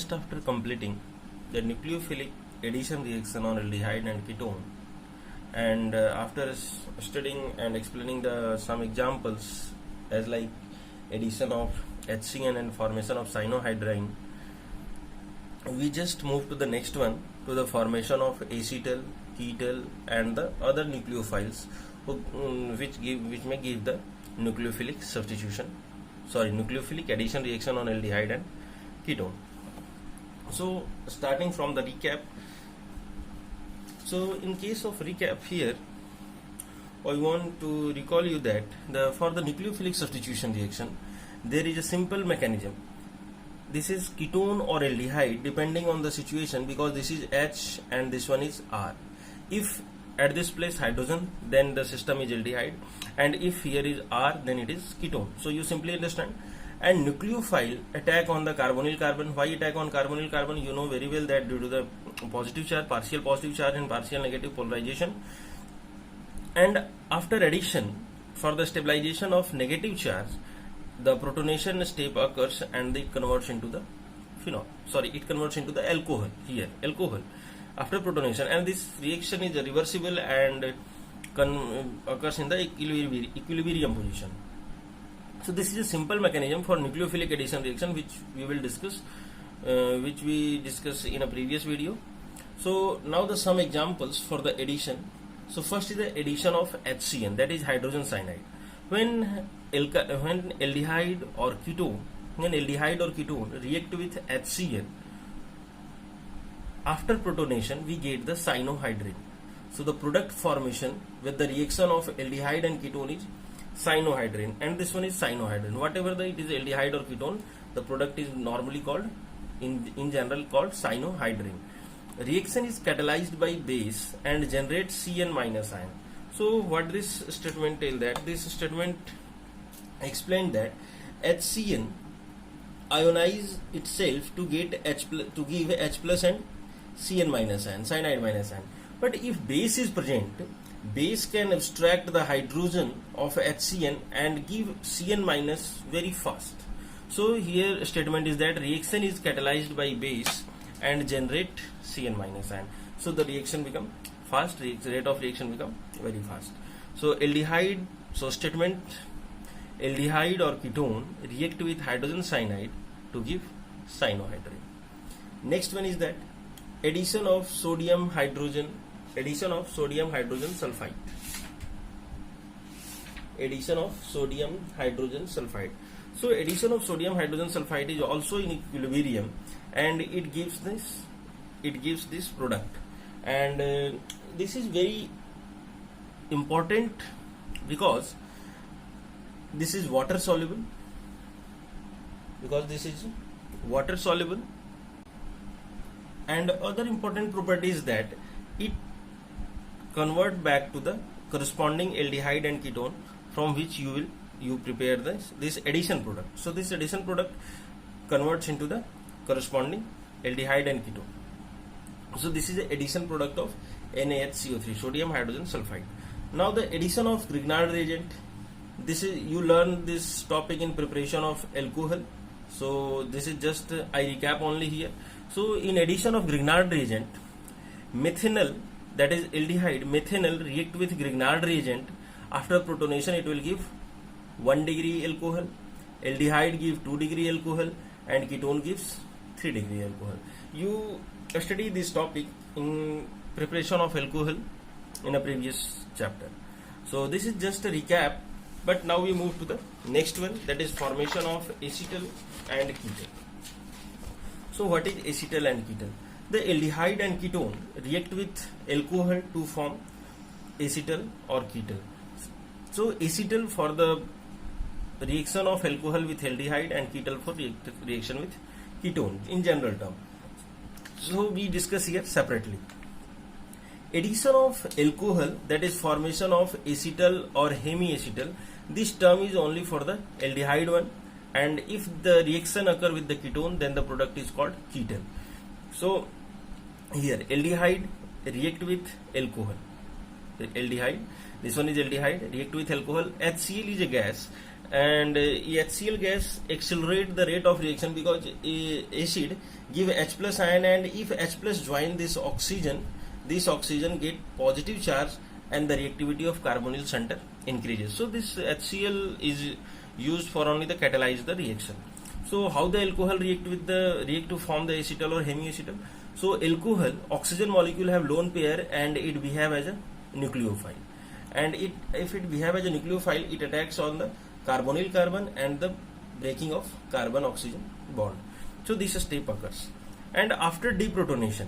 just after completing the nucleophilic addition reaction on aldehyde and ketone, and after studying and explaining some examples as like addition of HCN and formation of cyanohydrine, we just move to the next one, to the formation of acetyl, ketyl and the other nucleophiles which may give the nucleophilic addition reaction on aldehyde and ketone. So starting from the recap, so in case of recap here, I want to recall you that for the nucleophilic substitution reaction there is a simple mechanism. This is ketone or aldehyde depending on the situation, because this is H and this one is R. If at this place hydrogen, then the system is aldehyde, and if here is R, then it is ketone. So you simply understand. And nucleophile attack on the carbonyl carbon. Why attack on carbonyl carbon? You know very well that due to the positive charge, partial positive charge and partial negative polarization. And after addition, for the stabilization of negative charge, the protonation step occurs and it converts into the it converts into the alcohol here, alcohol after protonation, and this reaction is reversible and occurs in the equilibrium position. So this is a simple mechanism for nucleophilic addition reaction which we discuss in a previous video. So now the some examples for the addition. So first is the addition of HCN, that is hydrogen cyanide. When aldehyde or ketone react with HCN, after protonation we get the cyanohydrin. So the product formation with the reaction of aldehyde and ketone is cyanohydrin, and this one is cyanohydrin. Whatever it is aldehyde or ketone, the product is normally called in general called cyanohydrin. Reaction is catalyzed by base and generates Cn minus ion. So what this statement tells, that this statement explained that HCN ionize itself to get to give H plus and Cn minus ion, cyanide minus ion. But if base is present, base can abstract the hydrogen of HCN and give Cn minus very fast. So here statement is that reaction is catalyzed by base and generate Cn minus ion. So the reaction become fast, rate of reaction become very fast. So aldehyde, so statement aldehyde or ketone react with hydrogen cyanide to give cyanohydrin. Next one is that addition of sodium hydrogen sulfide. Addition of sodium hydrogen sulfide. So addition of sodium hydrogen sulfide is also in equilibrium, and it gives this product. And this is very important because this is water soluble. And other important property is that it convert back to the corresponding aldehyde and ketone from which you prepare this addition product. So this addition product converts into the corresponding aldehyde and ketone. So this is the addition product of NaHCO3, sodium hydrogen sulfide. Now the addition of Grignard reagent. This is, you learn this topic in preparation of alcohol. So this is just I recap only here. So in addition of Grignard reagent, methanol, that is aldehyde, methanol react with Grignard reagent. After protonation it will give 1 degree alcohol, aldehyde give 2 degree alcohol, and ketone gives 3 degree alcohol. You study this topic in preparation of alcohol in a previous chapter. So this is just a recap, but now we move to the next one, that is formation of acetyl and ketyl. So what is acetyl and ketyl? The aldehyde and ketone react with alcohol to form acetyl or ketyl. So acetyl for the reaction of alcohol with aldehyde, and ketyl for reaction with ketone in general term. So we discuss here separately. Addition of alcohol, that is formation of acetyl or hemiacetyl, this term is only for the aldehyde one, and if the reaction occur with the ketone, then the product is called ketyl. So here aldehyde react with alcohol, the aldehyde This one is aldehyde, react with alcohol. HCl is a gas, and HCl gas accelerate the rate of reaction because acid give H plus ion, and if H plus join this oxygen get positive charge and the reactivity of carbonyl center increases. So this HCl is used for only the catalyze the reaction. So how the alcohol react to form the acetal or hemiacetal? So alcohol oxygen molecule have lone pair and it behave as a nucleophile, and if it behave as a nucleophile, it attacks on the carbonyl carbon and the breaking of carbon oxygen bond. So this step occurs, and after deprotonation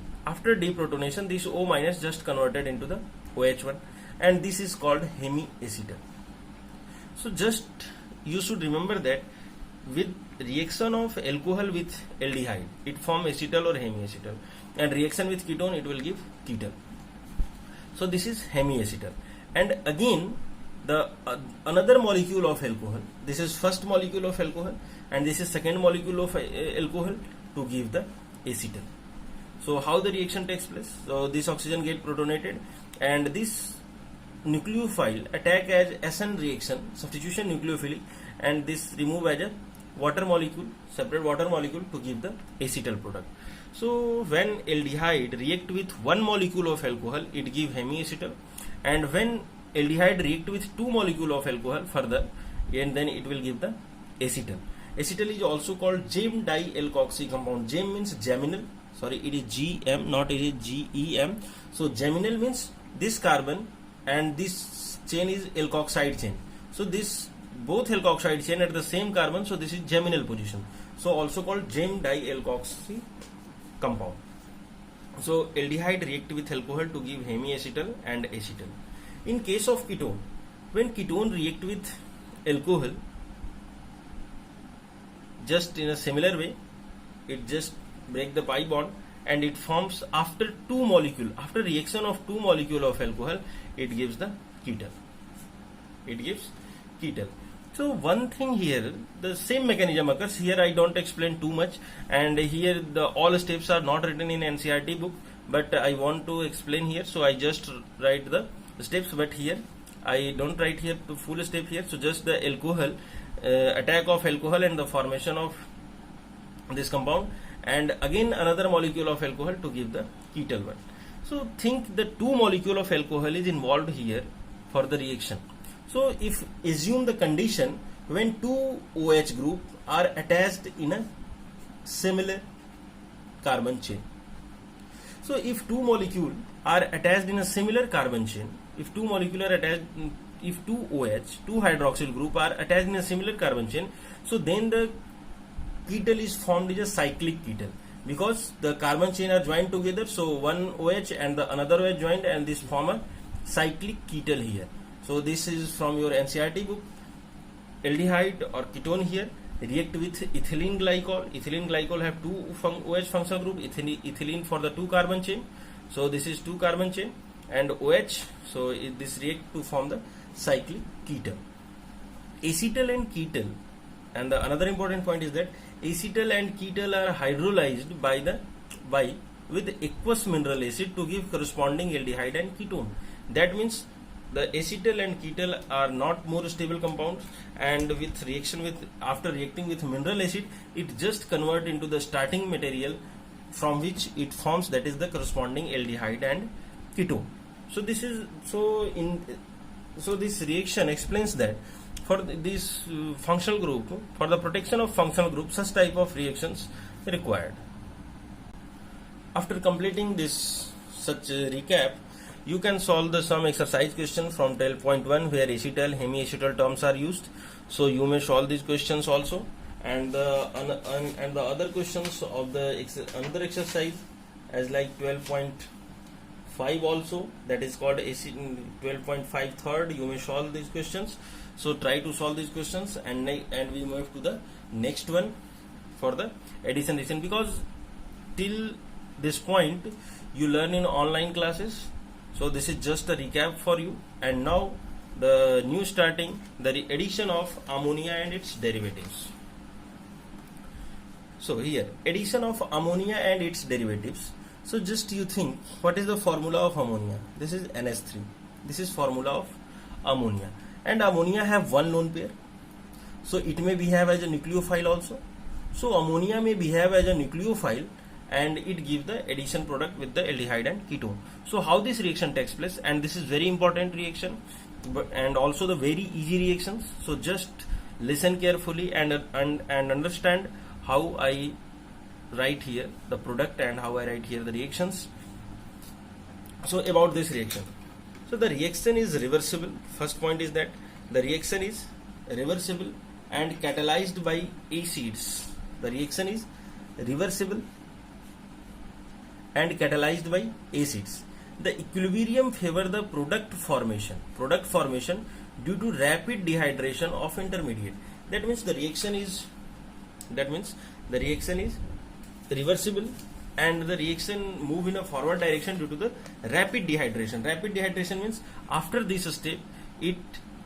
this O minus just converted into the OH1, and this is called hemiacetal. So just you should remember that with reaction of alcohol with aldehyde, it form acetal or hemiacetal, and reaction with ketone, it will give ketone. So this is hemiacetal. And again the another molecule of alcohol, this is first molecule of alcohol and this is second molecule of alcohol to give the acetal. So how the reaction takes place? So this oxygen get protonated and this nucleophile attack as SN reaction, substitution nucleophilic, and this remove as a water molecule, separate water molecule to give the acetal product. So when aldehyde react with one molecule of alcohol, it give hemiacetal, and when aldehyde react with two molecule of alcohol further, and then it will give the acetal. Acetal is also called gem di-alkoxy compound. Gem means geminal, sorry, it is GM, not it is GEM. So geminal means this carbon and this chain is alkoxide chain. So this both alkoxide chain at the same carbon, so this is geminal position. So also called gem di-alkoxy compound. So aldehyde react with alcohol to give hemiacetal and acetal. In case of ketone, when ketone react with alcohol, just in a similar way, it just break the pi bond and it forms after two molecule, after reaction of two molecule of alcohol, it gives the ketone. It gives ketone. So one thing here, the same mechanism occurs. Here I don't explain too much, and here the all steps are not written in NCERT book, but I want to explain here, so I just write the steps, but here I don't write here the full step here. So just the alcohol, attack of alcohol and the formation of this compound, and again another molecule of alcohol to give the ketal one. So think the two molecule of alcohol is involved here for the reaction. So if assume the condition when two OH group are attached in a similar carbon chain. So if two molecule are attached in a similar carbon chain, if two molecule are attached, if two OH, two hydroxyl group are attached in a similar carbon chain, so then the ketal is formed as a cyclic ketal, because the carbon chain are joined together. So one OH and the another OH joined, and this form a cyclic ketal here. So this is from your NCERT book. Aldehyde or ketone here react with ethylene glycol. Ethylene glycol have two OH functional group, ethylene for the two carbon chain. So this is two carbon chain and OH. So this react to form the cyclic ketal. Acetal and ketal, and the another important point is that acetal and ketal are hydrolyzed with aqueous mineral acid to give corresponding aldehyde and ketone. That means the acetal and ketal are not more stable compounds, and with reaction with after reacting with mineral acid, it just convert into the starting material from which it forms, that is the corresponding aldehyde and ketone. So this is so this reaction explains that for this functional group, for the protection of functional group, such type of reactions required. After completing this such recap, you can solve the some exercise question from 12.1 where acetal, hemiacetal terms are used. So you may solve these questions also, and the other questions of the another exercise as like 12.5 also, that is called 12.5 third. You may solve these questions. So try to solve these questions, and we move to the next one for the addition, because till this point you learn in online classes. So this is just a recap for you, and now the new starting, the addition of ammonia and its derivatives. So here addition of ammonia and its derivatives. So just you think, what is the formula of ammonia? This is NH3. This is formula of ammonia, and ammonia have one lone pair, so it may behave as a nucleophile also. So ammonia may behave as a nucleophile and it gives the addition product with the aldehyde and ketone. So how this reaction takes place, and this is very important reaction, and also the very easy reactions. So just listen carefully and understand how I write here the product and how I write here the reactions. So about this reaction, so the reaction is reversible. First point is that the reaction is reversible and catalyzed by acids. The reaction is reversible and catalyzed by acids. The equilibrium favor the product formation due to rapid dehydration of intermediate. That means the reaction is reversible and the reaction move in a forward direction due to the rapid dehydration. Rapid dehydration means after this step it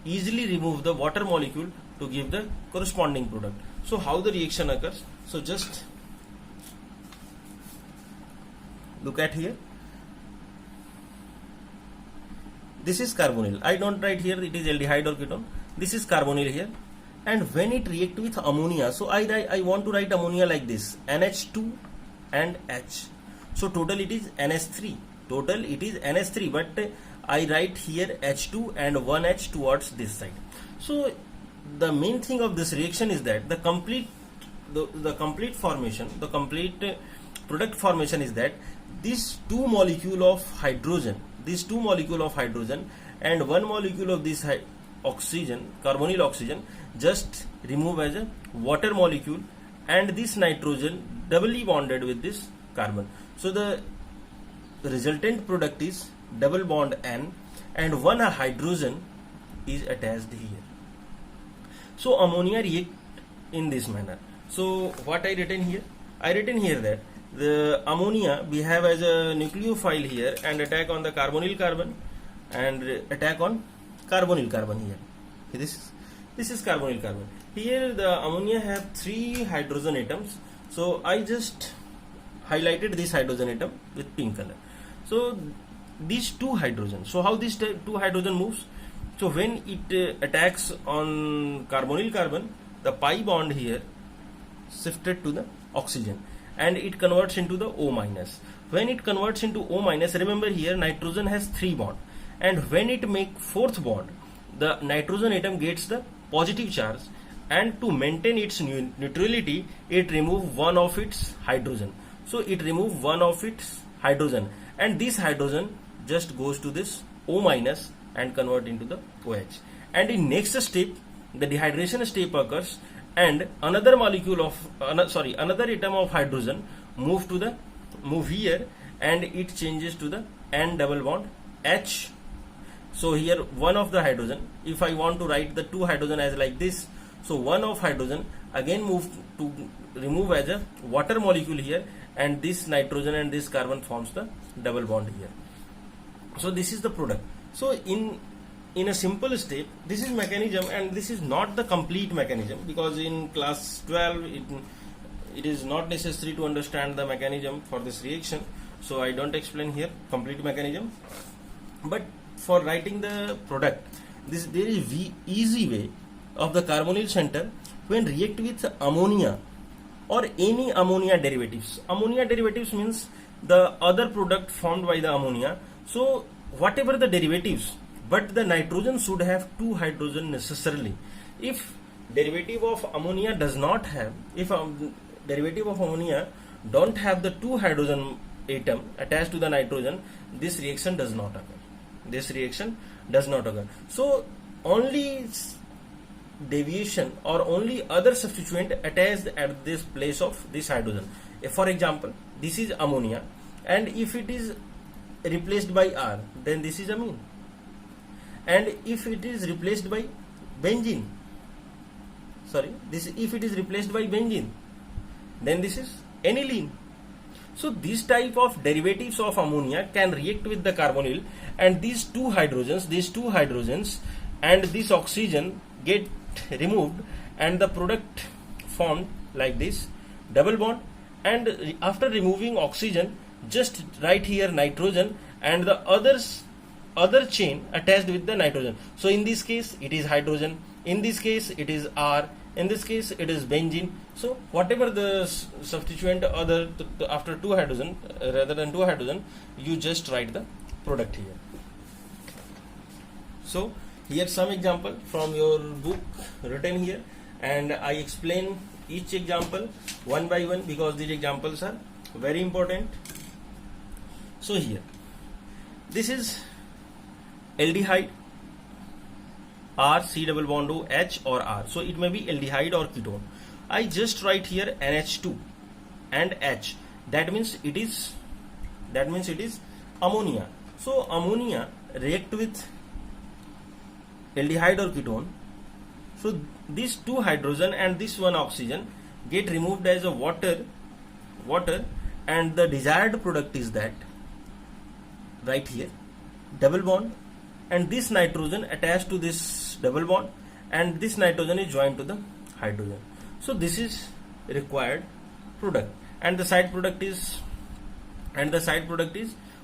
easily remove the water molecule to give the corresponding product. So how the reaction occurs? So just look at here. This is carbonyl. I don't write here it is aldehyde or ketone. This is carbonyl here. And when it react with ammonia, so I want to write ammonia like this, NH2 and H. So total it is NH3. But I write here H2 and 1H towards this side. So the main thing of this reaction is that the complete product formation is that these two molecule of hydrogen and one molecule of this oxygen, carbonyl oxygen, just remove as a water molecule, and this nitrogen doubly bonded with this carbon. So the resultant product is double bond N and one hydrogen is attached here. So ammonia react in this manner. So what I written here? I written here that the ammonia behave as a nucleophile here and attack on the carbonyl carbon and attack on carbonyl carbon here. This is carbonyl carbon. Here the ammonia have 3 hydrogen atoms. So I just highlighted this hydrogen atom with pink color. So these 2 hydrogen. So how this 2 hydrogen moves? So when it attacks on carbonyl carbon, the pi bond here shifted to the oxygen and it converts into the O minus. When it converts into O minus, remember here nitrogen has 3 bond, and when it make 4th bond, the nitrogen atom gets the positive charge, and to maintain its neutrality it remove one of its hydrogen. So it remove one of its hydrogen and this hydrogen just goes to this O minus and convert into the OH. And in next step the dehydration step occurs and another molecule of another atom of hydrogen move here and it changes to the N double bond H. So here one of the hydrogen, if I want to write the 2 hydrogen as like this, so one of hydrogen again remove as a water molecule here, and this nitrogen and this carbon forms the double bond here. So this is the product. So in a simple step, this is mechanism, and this is not the complete mechanism, because in class 12 it is not necessary to understand the mechanism for this reaction, so I don't explain here complete mechanism. But for writing the product, there is easy way of the carbonyl center when react with ammonia or any ammonia derivatives. Ammonia derivatives means the other product formed by the ammonia. So whatever the derivatives, but the nitrogen should have 2 hydrogen necessarily. If derivative of ammonia does not have, if derivative of ammonia don't have the 2 hydrogen atom attached to the nitrogen, this reaction does not occur. So only deviation or only other substituent attached at this place of this hydrogen. For example, this is ammonia, and if it is replaced by R, then this is amine. And if it is replaced by benzene, if it is replaced by benzene, then this is aniline. So this type of derivatives of ammonia can react with the carbonyl, and these two hydrogens and this oxygen get removed, and the product formed like this double bond. And after removing oxygen, just write here nitrogen, and the others other chain attached with the nitrogen. So in this case it is hydrogen, in this case it is R, in this case it is benzene. So whatever the substituent other after two hydrogen rather than two hydrogen, you just write the product here. So here some example from your book written here, and I explain each example one by one because these examples are very important. So here this is aldehyde, R, C double bond O, H or R. So it may be aldehyde or ketone. I just write here NH2 and H. That means it is ammonia. So ammonia react with aldehyde or ketone. So these two hydrogen and this one oxygen get removed as a water, and the desired product is that right here double bond, and this nitrogen attached to this double bond, and this nitrogen is joined to the hydrogen. So this is required product, and the side product is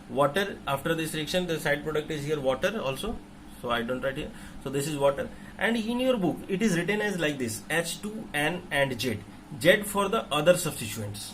water. After this reaction the side product is here water also, so I don't write here. So this is water, and in your book it is written as like this: H2N and Z. Z for the other substituents.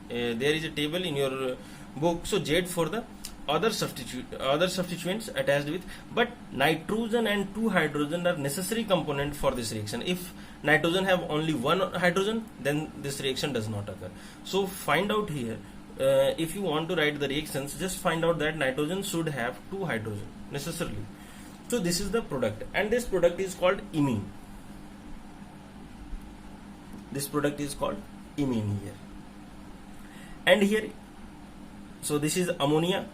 There is a table in your book. So Z for the other substituents attached with, but nitrogen and two hydrogen are necessary component for this reaction. If nitrogen have only one hydrogen, then this reaction does not occur. So find out here, if you want to write the reactions, just find out that nitrogen should have two hydrogen necessarily. So this is the product, and this product is called imine. This product is called imine here, and here, so this is ammonia,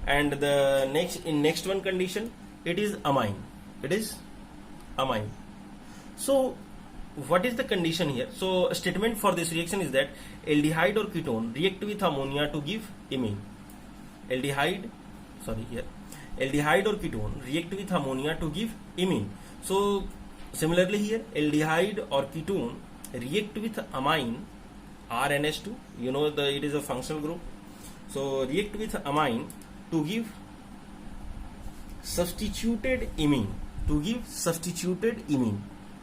and the next one condition, it is amine. So what is the condition here? So statement for this reaction is that aldehyde or ketone react with ammonia to give imine. Aldehyde or ketone react with ammonia to give imine. So similarly here, aldehyde or ketone react with amine, RNH2, you know it is a functional group. So react with amine to give substituted imine.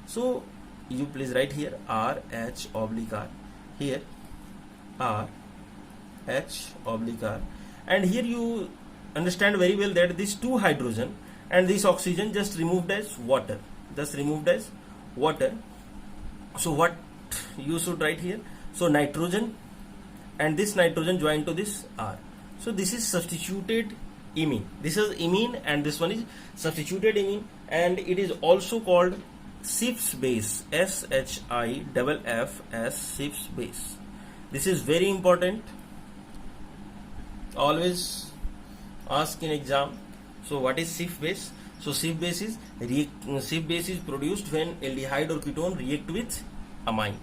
So you please write here RH oblique R, here R H oblique R, and here you understand very well that this two hydrogen and this oxygen just removed as water. So what you should write here? So nitrogen and this nitrogen joined to this R. So this is substituted imine. This is imine and this one is substituted imine, and it is also called Schiff's base, SHIFFS, Schiff's base. This is very important. Always ask in exam. So what is Schiff base? So Schiff base is produced when aldehyde or ketone react with amine.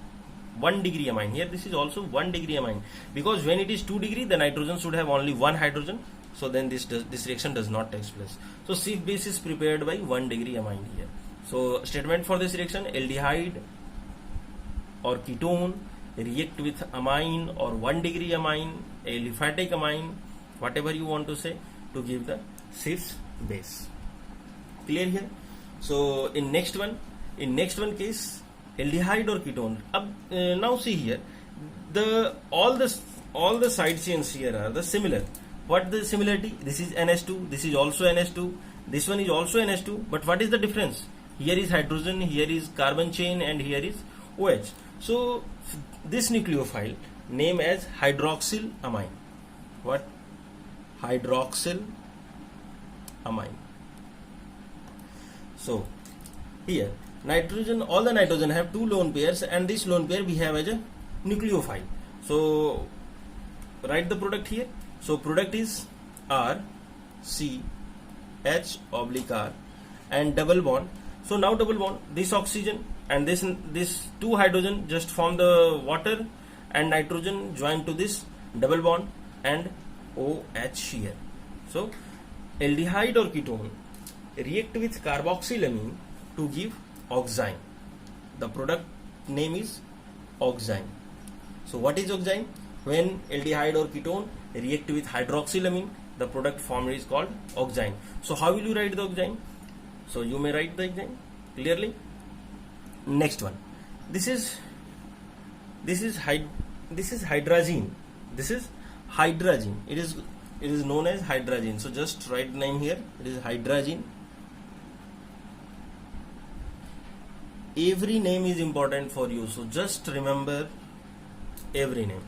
1 degree amine. Here this is also 1 degree amine, because when it is 2 degree the nitrogen should have only one hydrogen. So then this reaction does not take place. So Schiff base is prepared by 1 degree amine here. So statement for this reaction: aldehyde or ketone react with amine or 1 degree amine, aliphatic amine, whatever you want to say, to give the Schiff's base. Clear here? So in next one case, aldehyde or ketone. Now see here, all the side chains here are the similar. What the similarity? This is NH2, this is also NH2, this one is also NH2, but what is the difference? Here is hydrogen, here is carbon chain, and here is OH. So this nucleophile name as hydroxyl amine. What? Hydroxyl amine. So here nitrogen, all the nitrogen have two lone pairs, and this lone pair we have as a nucleophile. So write the product here. So product is R C H oblique R and double bond. So now double bond, this oxygen and this two hydrogen just form the water, and nitrogen joined to this double bond and OH here. So aldehyde or ketone react with carboxylamine to give oxime. The product name is oxime. So what is oxime? When aldehyde or ketone react with hydroxylamine, the product formed is called oxime. So how will you write the oxime? So you may write the oxime clearly. Next one, this is hydrazine. This is hydrazine. It is known as hydrazine. So just write the name here. It is hydrazine. Every name is important for you, so just remember every name.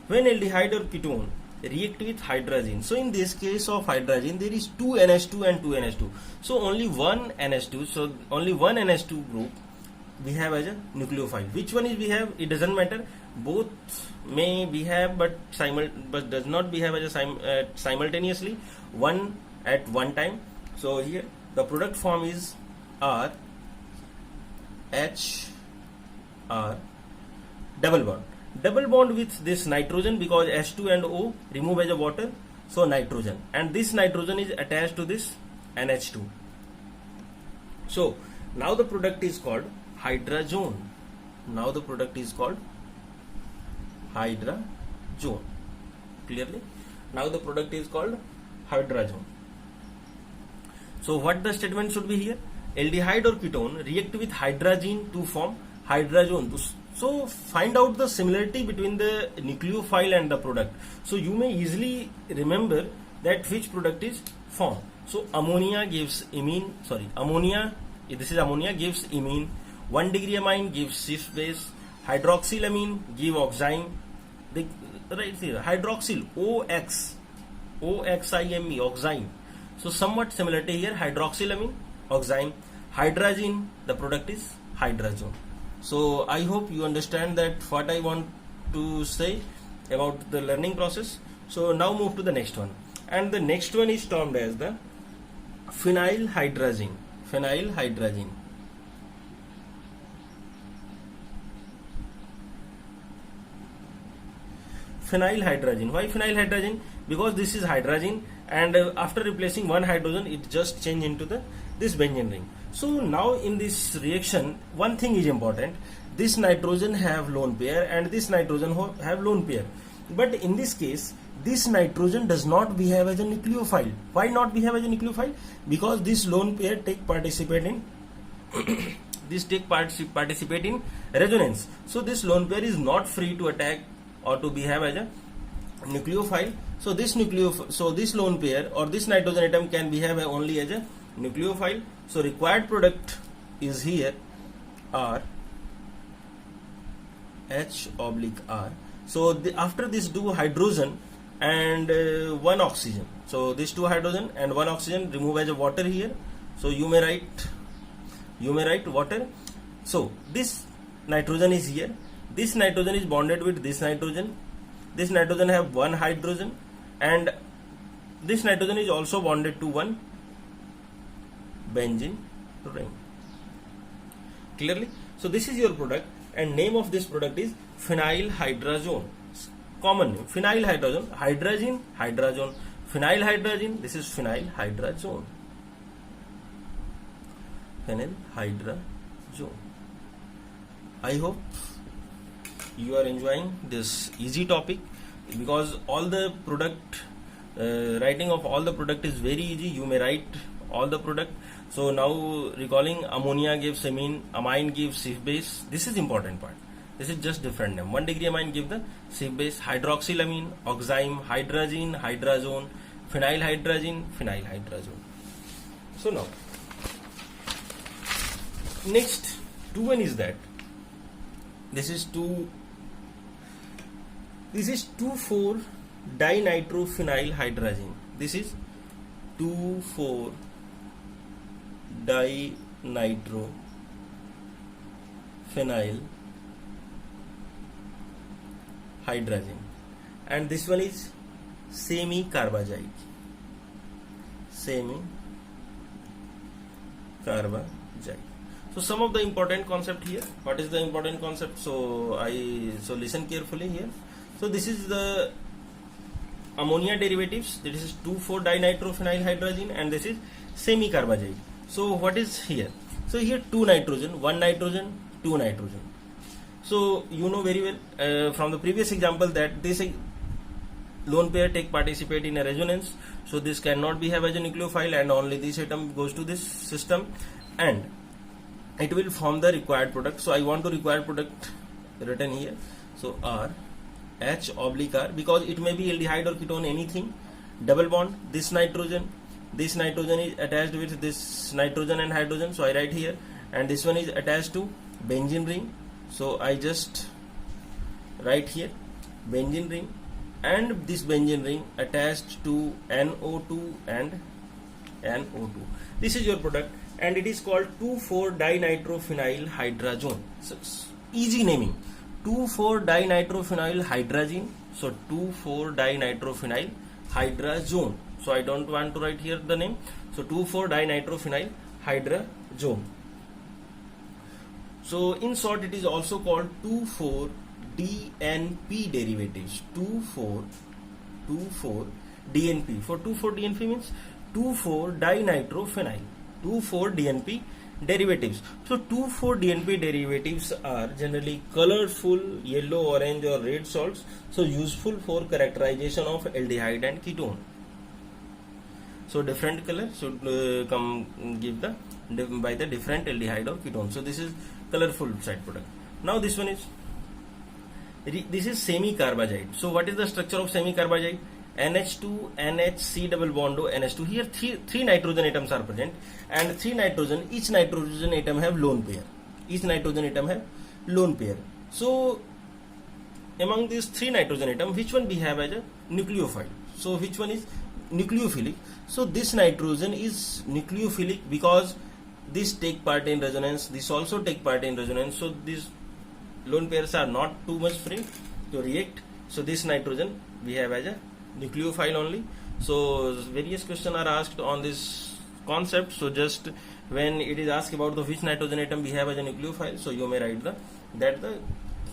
When aldehyde or ketone react with hydrazine, so in this case of hydrazine there is 2 NH2 and 2 NH2, so only one NH2, so only one NH2 group we have as a nucleophile. Which one is we have, it doesn't matter, both may behave but does not behave as a simultaneously, one at one time. So here the product form is R H R double bond with this nitrogen, because H2 and O remove as a water, so nitrogen, and this nitrogen is attached to this NH2. So now the product is called hydrazone. Now the product is called hydrazone. Clearly, now the product is called hydrazone. So what the statement should be here? Aldehyde or ketone react with hydrazine to form hydrazone. So find out the similarity between the nucleophile and the product. So you may easily remember that which product is formed. So ammonia gives imine. This is ammonia gives imine. 1 degree amine gives cis base. Hydroxylamine give oxime. Right here, hydroxyl OXIME oxime. So somewhat similarity here, hydroxylamine, oxime, hydrazine, the product is hydrazone. So I hope you understand that what I want to say about the learning process. So now move to the next one, and the next one is termed as the phenylhydrazine. Phenylhydrazine. Phenylhydrazine. Why phenylhydrazine? Because this is hydrazine, and after replacing one hydrogen, it just change into this benzene ring. So now in this reaction, one thing is important. This nitrogen have lone pair and this nitrogen have lone pair. But in this case, this nitrogen does not behave as a nucleophile. Why not behave as a nucleophile? Because this lone pair participate in participate in resonance. So this lone pair is not free to attack or to behave as a nucleophile. So this lone pair or this nitrogen atom can behave only as a nucleophile. So required product is here R H/R. So after this two hydrogen and one oxygen. So this two hydrogen and one oxygen remove as a water here. So you may write water. So this nitrogen is here. This nitrogen is bonded with this nitrogen. This nitrogen have one hydrogen, and this nitrogen is also bonded to one benzene ring. Clearly, so this is your product, and name of this product is phenylhydrazone. Common name, phenylhydrazone, hydrazine, hydrazone, phenylhydrazine. This is phenylhydrazone. Phenylhydrazone. I hope you are enjoying this easy topic, because all the product writing of all the product is very easy. You may write all the product. So now recalling, ammonia gives amine, amine gives cis base. This is important part. This is just different name. 1 degree amine give the cis base. Hydroxylamine, oxime, hydrazine, hydrazone, phenylhydrazine, phenylhydrazone. So now next 2-1 is that this is 2,4-dinitrophenylhydrazine. This is 2,4-dinitrophenylhydrazine, and this one is semi-carbazide. So some of the important concept here. What is the important concept? So listen carefully here. So this is the ammonia derivatives. This is 2,4-dinitrophenylhydrazine, and this is semi-carbazide. So what is here? So here 2 nitrogen, 1 nitrogen, 2 nitrogen. So you know very well from the previous example that this lone pair participate in a resonance. So this cannot be have as a nucleophile, and only this atom goes to this system, and it will form the required product. So I want to required product written here. So R H oblique R, because it may be aldehyde or ketone, anything. Double bond, this nitrogen is attached with this nitrogen and hydrogen, so I write here, and this one is attached to benzene ring, so I just write here benzene ring, and this benzene ring attached to NO2 and NO2. This is your product, and it is called 2,4-dinitrophenyl hydrazone. So easy naming, 2,4-dinitrophenyl hydrazine. So 2,4-dinitrophenyl hydrazone. So I don't want to write here the name. So 2,4-dinitrophenyl hydrazone. So in short, it is also called 2,4-DNP derivatives. 2,4-DNP. For 2,4-DNP means 2,4-dinitrophenyl. 2,4-DNP derivatives. So 2,4-DNP derivatives are generally colorful yellow, orange or red salts. So useful for characterization of aldehyde and ketone. So different color should come give the by the different aldehyde or ketone. So this is colorful side product. Now this one is semi-carbazide. So what is the structure of semi-carbazide? NH2 NHC double bond O NH2. Here three nitrogen atoms are present, and each nitrogen atom have lone pair. So among these three nitrogen atom, which one we have as a nucleophile? So which one is nucleophilic? So this nitrogen is nucleophilic because this take part in resonance, this also take part in resonance. So these lone pairs are not too much free to react. So this nitrogen we have as a nucleophile only. So various questions are asked on this concept. So just when it is asked about the which nitrogen atom we have as a nucleophile, so you may write the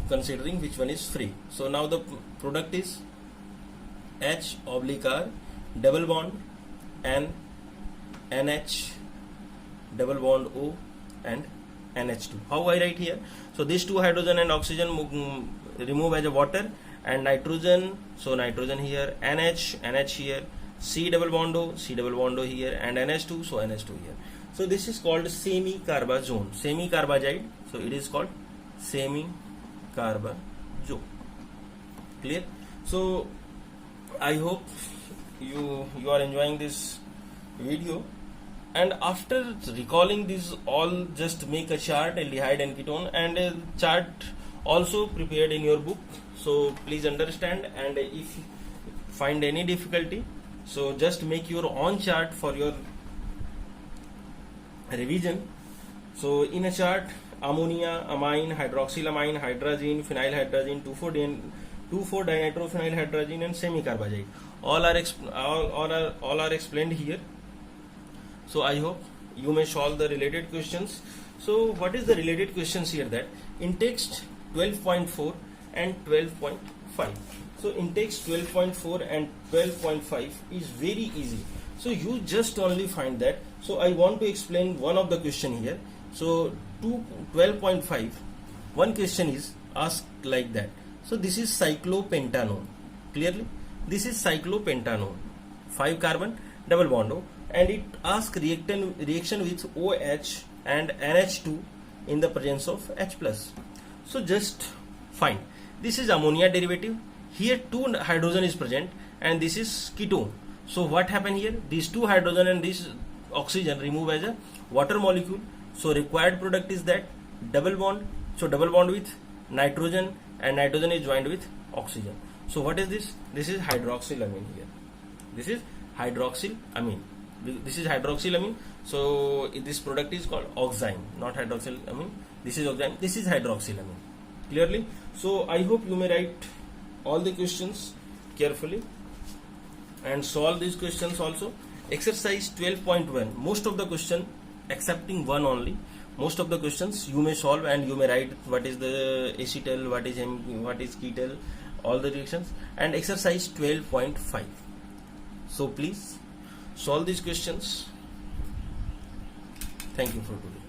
considering which one is free. So now the product is H oblique R double bond and NH double bond O and NH2. How I write here? So these two hydrogen and oxygen remove as a water, and nitrogen, so nitrogen here, NH here, C double bond O here, and NH2, so NH2 here. So this is called semi-carbazone, semi-carbazide. So it is called semi-carbazone. Clear? So I hope you are enjoying this video, and after recalling this all, just make a chart, aldehyde and ketone, and a chart also prepared in your book. So please understand, and if you find any difficulty, so just make your own chart for your revision. So in a chart, ammonia, amine, hydroxylamine, hydrazine, phenylhydrazine, 2,4-dinitrophenyl hydrazine, and semi-carbazide. All are explained here. So I hope you may solve the related questions. So what is the related questions here? That in text 12.4 and 12.5. So in text 12.4 and 12.5 is very easy. So you just only find that. So I want to explain one of the question here. So 12.5, one question is asked like that. So this is cyclopentanone. Clearly, this is cyclopentanone, 5 carbon double bond O, and it asks reaction with OH and NH2 in the presence of H plus. So just find. This is ammonia derivative. Here 2 hydrogen is present, and this is ketone. So what happened here? These 2 hydrogen and this oxygen remove as a water molecule. So required product is that double bond. So double bond with nitrogen, and nitrogen is joined with oxygen. So what is this? This is hydroxylamine here. This is hydroxylamine. This is hydroxylamine. So this product is called oxime, not hydroxylamine. This is oxime. This is hydroxylamine. Clearly. So I hope you may write all the questions carefully and solve these questions also. Exercise 12.1. Most of the question, excepting one only, most of the questions you may solve, and you may write what is the acetyl, what is ketyl, all the reactions. And exercise 12.5. So please solve these questions. Thank you for today.